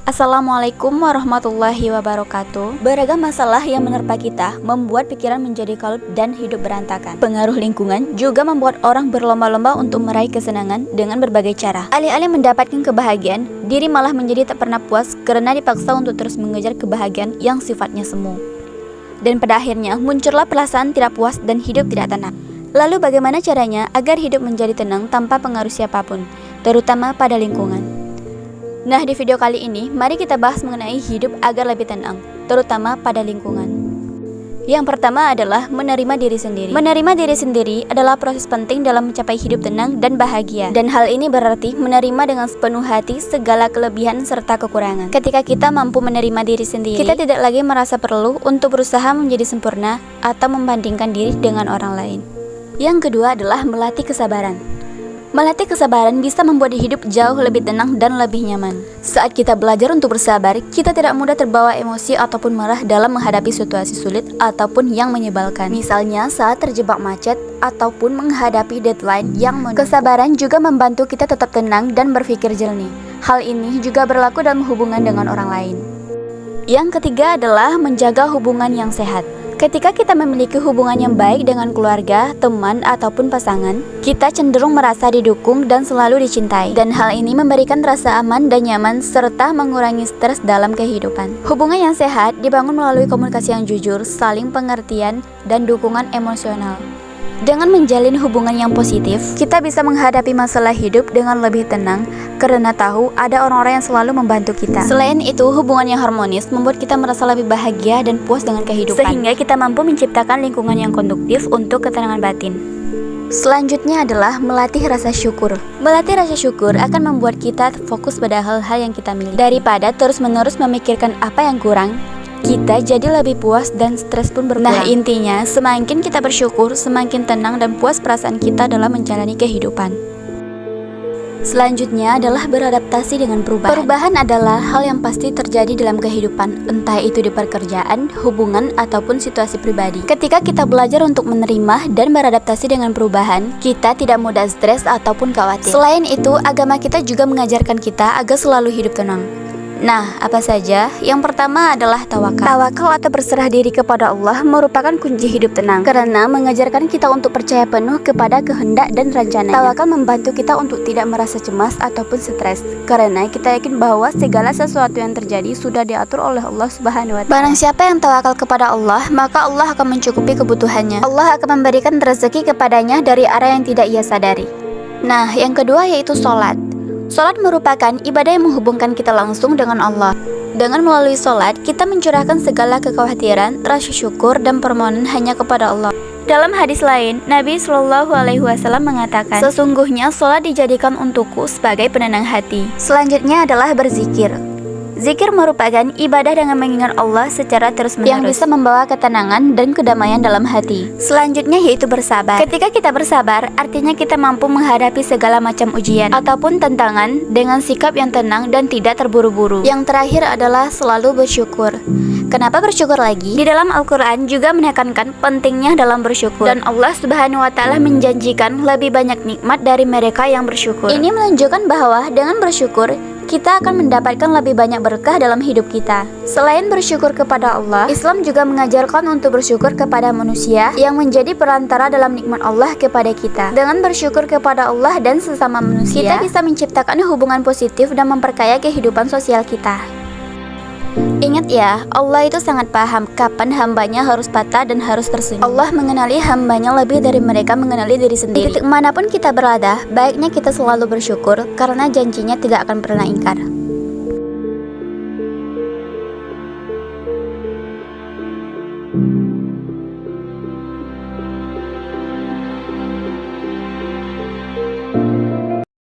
Assalamualaikum warahmatullahi wabarakatuh. Beragam masalah yang menerpa kita membuat pikiran menjadi kalut dan hidup berantakan. Pengaruh lingkungan juga membuat orang berlomba-lomba untuk meraih kesenangan dengan berbagai cara. Alih-alih mendapatkan kebahagiaan, diri malah menjadi tak pernah puas karena dipaksa untuk terus mengejar kebahagiaan yang sifatnya semu. Dan pada akhirnya muncullah perasaan tidak puas dan hidup tidak tenang. Lalu bagaimana caranya agar hidup menjadi tenang tanpa pengaruh siapapun, terutama pada lingkungan? Nah, di video kali ini, mari kita bahas mengenai hidup agar lebih tenang, terutama pada lingkungan. Yang pertama adalah menerima diri sendiri. Menerima diri sendiri adalah proses penting dalam mencapai hidup tenang dan bahagia. Dan hal ini berarti menerima dengan sepenuh hati segala kelebihan serta kekurangan. Ketika kita mampu menerima diri sendiri, kita tidak lagi merasa perlu untuk berusaha menjadi sempurna atau membandingkan diri dengan orang lain. Yang kedua adalah melatih kesabaran. Melatih kesabaran bisa membuat hidup jauh lebih tenang dan lebih nyaman. Saat kita belajar untuk bersabar, kita tidak mudah terbawa emosi ataupun marah dalam menghadapi situasi sulit ataupun yang menyebalkan. Misalnya saat terjebak macet ataupun menghadapi deadline yang kesabaran juga membantu kita tetap tenang dan berpikir jernih. Hal ini juga berlaku dalam hubungan dengan orang lain. Yang ketiga adalah menjaga hubungan yang sehat. Ketika kita memiliki hubungan yang baik dengan keluarga, teman, ataupun pasangan, kita cenderung merasa didukung dan selalu dicintai. Dan hal ini memberikan rasa aman dan nyaman serta mengurangi stres dalam kehidupan. Hubungan yang sehat dibangun melalui komunikasi yang jujur, saling pengertian, dan dukungan emosional. Dengan menjalin hubungan yang positif, kita bisa menghadapi masalah hidup dengan lebih tenang karena tahu ada orang-orang yang selalu membantu kita. Selain itu, hubungan yang harmonis membuat kita merasa lebih bahagia dan puas dengan kehidupan, sehingga kita mampu menciptakan lingkungan yang konduktif untuk ketenangan batin. Selanjutnya adalah melatih rasa syukur. Melatih rasa syukur akan membuat kita fokus pada hal-hal yang kita miliki. Daripada terus-menerus memikirkan apa yang kurang, kita jadi lebih puas dan stres pun berkurang. Nah, intinya semakin kita bersyukur, semakin tenang dan puas perasaan kita dalam menjalani kehidupan. Selanjutnya adalah beradaptasi dengan perubahan. Perubahan adalah hal yang pasti terjadi dalam kehidupan, entah itu di pekerjaan, hubungan, ataupun situasi pribadi. Ketika kita belajar untuk menerima dan beradaptasi dengan perubahan, kita tidak mudah stres ataupun khawatir. Selain itu, agama kita juga mengajarkan kita agar selalu hidup tenang. Nah, apa saja? Yang pertama adalah tawakal. Tawakal atau berserah diri kepada Allah merupakan kunci hidup tenang karena mengajarkan kita untuk percaya penuh kepada kehendak dan rencananya. Tawakal membantu kita untuk tidak merasa cemas ataupun stres karena kita yakin bahwa segala sesuatu yang terjadi sudah diatur oleh Allah Subhanahu wa Ta'ala. Barang siapa yang tawakal kepada Allah, maka Allah akan mencukupi kebutuhannya. Allah akan memberikan rezeki kepadanya dari arah yang tidak ia sadari. Nah, yang kedua yaitu sholat. Sholat merupakan ibadah yang menghubungkan kita langsung dengan Allah. Dengan melalui sholat, kita mencurahkan segala kekhawatiran, rasa syukur, dan permohonan hanya kepada Allah. Dalam hadis lain, Nabi SAW mengatakan, sesungguhnya sholat dijadikan untukku sebagai penenang hati. Selanjutnya adalah berzikir. Zikir merupakan ibadah dengan mengingat Allah secara terus-menerus yang bisa membawa ketenangan dan kedamaian dalam hati. Selanjutnya yaitu bersabar. Ketika kita bersabar, artinya kita mampu menghadapi segala macam ujian ataupun tantangan dengan sikap yang tenang dan tidak terburu-buru. Yang terakhir adalah selalu bersyukur. Kenapa bersyukur lagi? Di dalam Al-Quran juga menekankan pentingnya dalam bersyukur. Dan Allah Subhanahu wa Ta'ala menjanjikan lebih banyak nikmat dari mereka yang bersyukur. Ini menunjukkan bahwa dengan bersyukur, kita akan mendapatkan lebih banyak berkah dalam hidup kita. Selain bersyukur kepada Allah, Islam juga mengajarkan untuk bersyukur kepada manusia yang menjadi perantara dalam nikmat Allah kepada kita. Dengan bersyukur kepada Allah dan sesama manusia, kita bisa menciptakan hubungan positif dan memperkaya kehidupan sosial kita. Ingat ya, Allah itu sangat paham kapan hambanya harus patah dan harus tersenyum. Allah mengenali hambanya lebih dari mereka mengenali diri sendiri. Di titik manapun kita berada, baiknya kita selalu bersyukur karena janjinya tidak akan pernah ingkar.